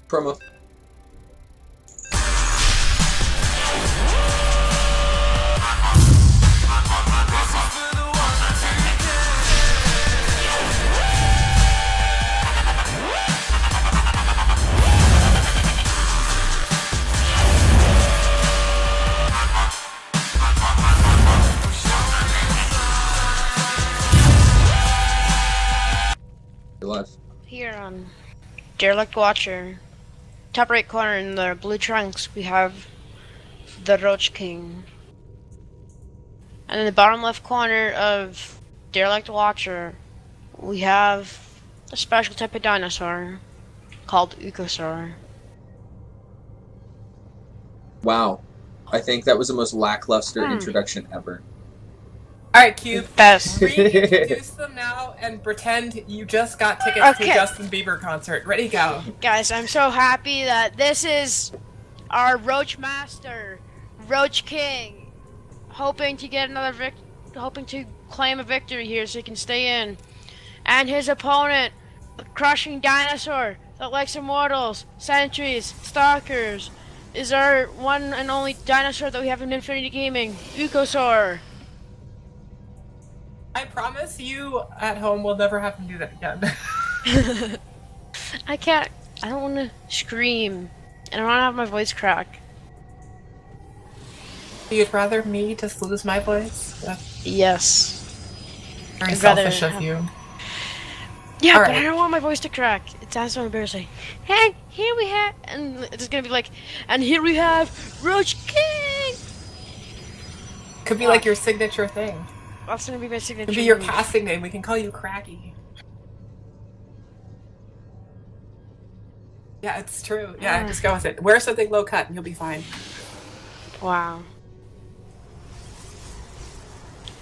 Promo. You're live. Here on Derelict Watcher, top right corner in the blue trunks, we have the RoachKing. And in the bottom left corner of Derelict Watcher, we have a special type of dinosaur called Ukko. Wow. I think that was the most lackluster introduction ever. Alright, Cube. Best. Reintroduce them now and pretend you just got tickets to a Justin Bieber concert. Ready, go. Guys, I'm so happy that this is our Roach Master, RoachKing, hoping to get another hoping to claim a victory here so he can stay in. And his opponent, the crushing dinosaur that likes immortals, sentries, stalkers, is our one and only dinosaur that we have in Infinity Gaming, Ukko. I promise you at home will never have to do that again. I don't want to scream, and I don't want to have my voice crack. You'd rather me just lose my voice? Yes. Very I'd selfish rather of you. Yeah, All but right. I don't want my voice to crack. It sounds so embarrassing. Hey, here we have, and it's gonna be like, and here we have RoachKing! Could be like your signature thing. That's gonna be my signature. Could be your move. casting name. We can call you Cracky. Yeah, it's true. Yeah, just go with it. Wear something low cut and you'll be fine. Wow.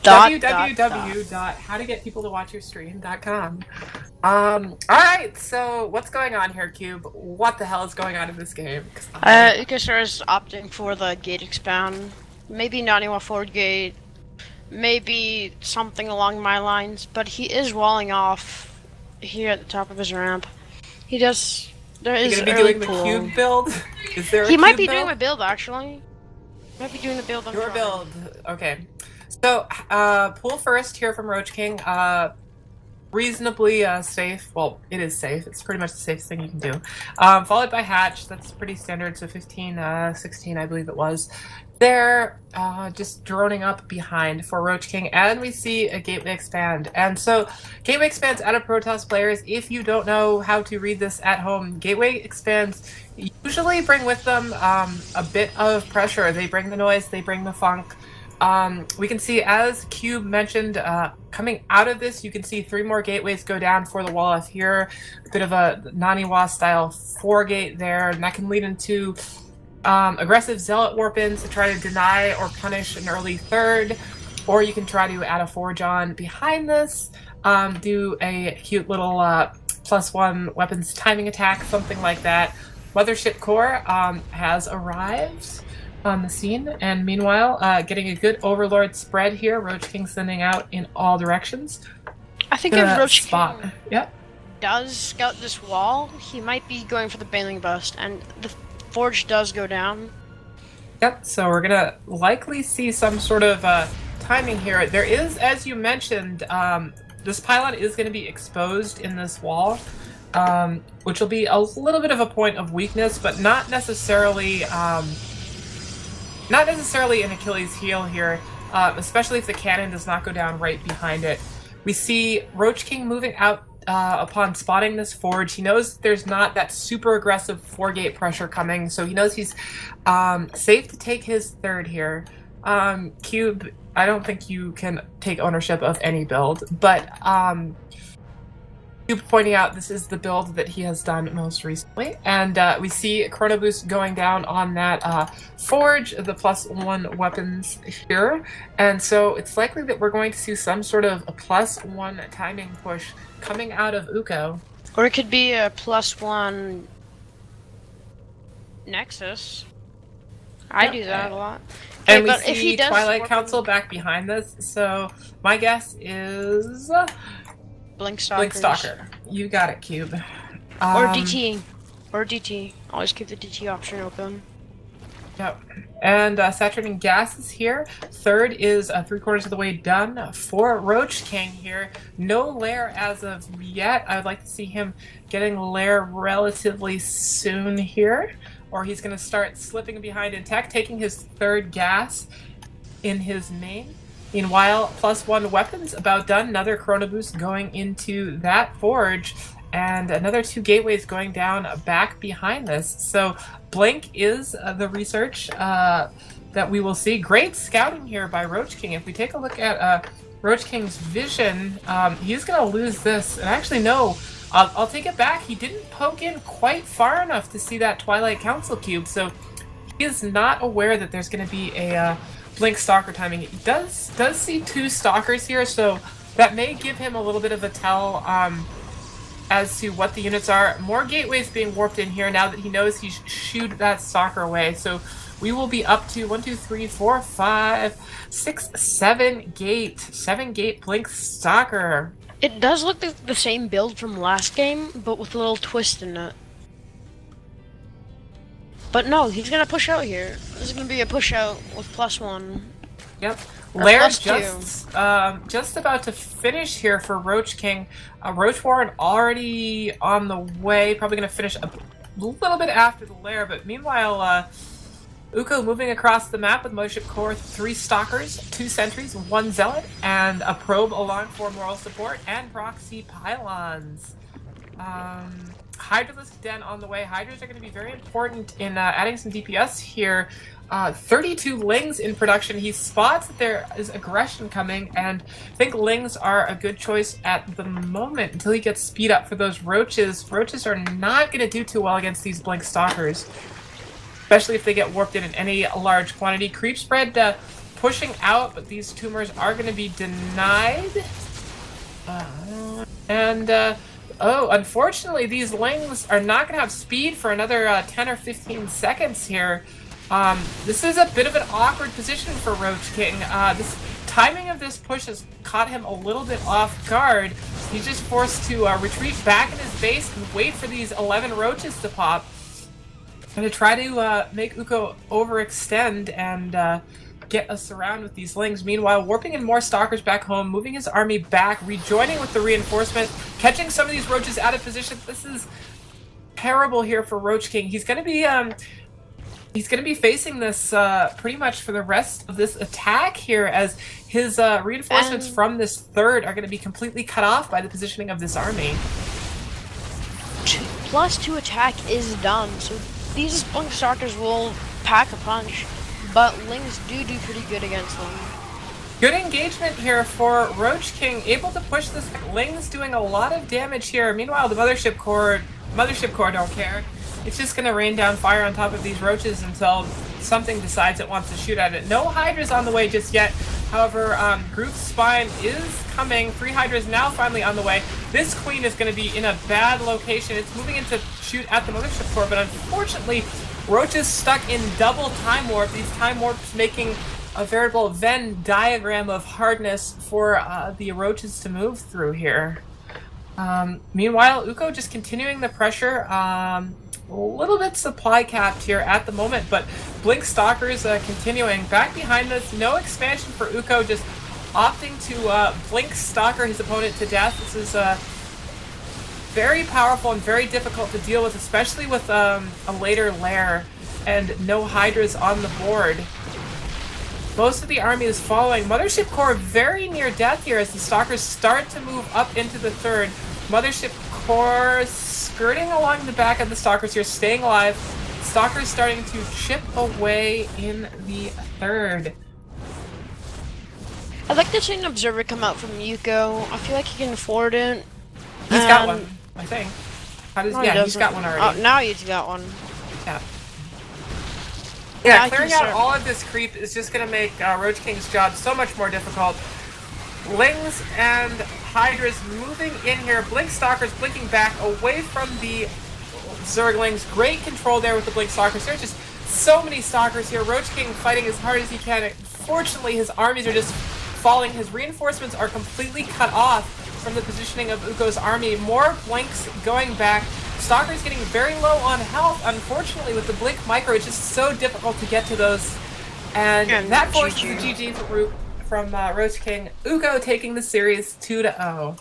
www.howtogetpeopletoWatchYourStream.com. Alright, so what's going on here, Cube? What the hell is going on in this game? Ukko is opting for the gate expand. Maybe not anymore forward gate. Maybe something along my lines, but he is walling off here at the top of his ramp. He does. There is gonna be early doing the pool. cube build? Is there a He might cube be build? doing my build actually. Might be doing the build. Your build. Okay. So, pool first here from RoachKing. Reasonably safe. Well, it is safe. It's pretty much the safest thing you can do. Followed by hatch. That's pretty standard. So 15, 16, I believe it was. They're just droning up behind for RoachKing, and we see a gateway expand. And so gateway expands out of Protoss players. If you don't know how to read this at home, gateway expands usually bring with them a bit of pressure. They bring the noise, they bring the funk. We can see, as Cube mentioned, coming out of this, you can see 3 more gateways go down for the wall off here. A bit of a Naniwa style 4-gate there, and that can lead into aggressive zealot warp-ins to try to deny or punish an early third, or you can try to add a forge on behind this, do a cute little +1 weapons timing attack, something like that. Mothership Core has arrived on the scene, and meanwhile, getting a good Overlord spread here. RoachKing sending out in all directions. I think if RoachKing Yep. does scout this wall, he might be going for the Baneling Bust, and the forge does go down. Yep, so we're gonna likely see some sort of timing here. There is, as you mentioned, this pylon is going to be exposed in this wall, which will be a little bit of a point of weakness, but not necessarily an Achilles heel here, especially if the cannon does not go down right behind it. We see RoachKing moving out upon spotting this forge. He knows there's not that super aggressive 4-gate pressure coming, so he knows he's safe to take his third here. Cube, I don't think you can take ownership of any build, but Cube pointing out this is the build that he has done most recently, and we see Chrono Boost going down on that forge, the +1 weapons here, and so it's likely that we're going to see some sort of a +1 timing push coming out of Ukko. Or it could be a +1 Nexus. I do that a lot. And we but see if he does Twilight work Council back behind this, so my guess is Blink Stalkers. Blink Stalker. You got it, Cube. Or DT. Or DT. Always keep the DT option open. Yep. And saturating gas is here. Third is 3/4 of the way done for RoachKing here. No lair as of yet. I would like to see him getting lair relatively soon here. Or he's going to start slipping behind in tech, taking his third gas in his main. Meanwhile, +1 weapons about done. Another Chrono Boost going into that forge. And another 2 gateways going down back behind this. So Blink is the research that we will see. Great scouting here by RoachKing. If we take a look at RoachKing's vision, he's going to lose this. And actually, no, I'll take it back. He didn't poke in quite far enough to see that Twilight Council cube. So he is not aware that there's going to be a Blink Stalker timing. He does see 2 Stalkers here, so that may give him a little bit of a tell as to what the units are. More gateways being warped in here now that he knows he's shooed that Stalker away. So we will be up to 1, 2, 3, 4, 5, 6, 7 gate. 7 gate Blink Stalker. It does look like the same build from last game, but with a little twist in it. But no, he's gonna push out here. This is gonna be a push out with +1. Yep. Lair +2. just about to finish here for RoachKing. Roach Warren already on the way. Probably going to finish a little bit after the lair. But meanwhile, Ukko moving across the map with Mothership Core, 3 Stalkers, 2 Sentries, 1 Zealot, and a Probe along for moral support, and Proxy Pylons. Hydralisk Den on the way. Hydras are going to be very important in adding some DPS here. 32 Lings in production. He spots that there is aggression coming, and I think Lings are a good choice at the moment until he gets speed up for those Roaches. Roaches are not going to do too well against these Blink Stalkers, especially if they get warped in any large quantity. Creep spread pushing out, but these tumors are going to be denied. Oh, unfortunately, these Lings are not going to have speed for another 10 or 15 seconds here. This is a bit of an awkward position for RoachKing. This timing of this push has caught him a little bit off guard. He's just forced to retreat back in his base and wait for these 11 Roaches to pop. And to try to make Ukko overextend and get a surround with these Lings. Meanwhile, warping in more Stalkers back home, moving his army back, rejoining with the reinforcement, catching some of these Roaches out of position. This is terrible here for RoachKing. He's going to be facing this pretty much for the rest of this attack here, as his reinforcements from this third are going to be completely cut off by the positioning of this army. +2 attack is done, so these Blink Stalkers will pack a punch, but Lings do pretty good against them. Good engagement here for RoachKing, able to push this. Lings doing a lot of damage here. Meanwhile, the Mothership Core don't care. It's just going to rain down fire on top of these Roaches until something decides it wants to shoot at it. No Hydras on the way just yet. However, Group's Spine is coming. 3 Hydras now finally on the way. This Queen is going to be in a bad location. It's moving in to shoot at the Mothership Core, but unfortunately, Roach is stuck in double Time Warp. These Time Warps making a veritable Venn diagram of hardness for the Roaches to move through here. Meanwhile, Ukko just continuing the pressure. A little bit supply capped here at the moment, but Blink Stalkers continuing. Back behind this, no expansion for Ukko, just opting to Blink Stalker his opponent to death. This is very powerful and very difficult to deal with, especially with a later lair and no Hydras on the board. Most of the army is following. Mothership Core very near death here as the Stalkers start to move up into the third. Mothership Core skirting along the back of the Stalkers here, staying alive. Stalkers starting to chip away in the third. I'd like to see an Observer come out from Ukko. I feel like he can afford it. He's got one, I think. He's got one already. Oh, now he's got one. Yeah. Yeah, clearing out all of this creep is just going to make RoachKing's job so much more difficult. Lings and Hydras moving in here. Blink Stalkers blinking back away from the Zerglings. Great control there with the Blink Stalkers. There's just so many Stalkers here. RoachKing fighting as hard as he can. Fortunately, his armies are just falling. His reinforcements are completely cut off from the positioning of Ukko's army. More Blinks going back. Stalker's getting very low on health. Unfortunately, with the Blink Micro, it's just so difficult to get to those. And that forces a GG from RoachKing. Ukko taking the series 2-0.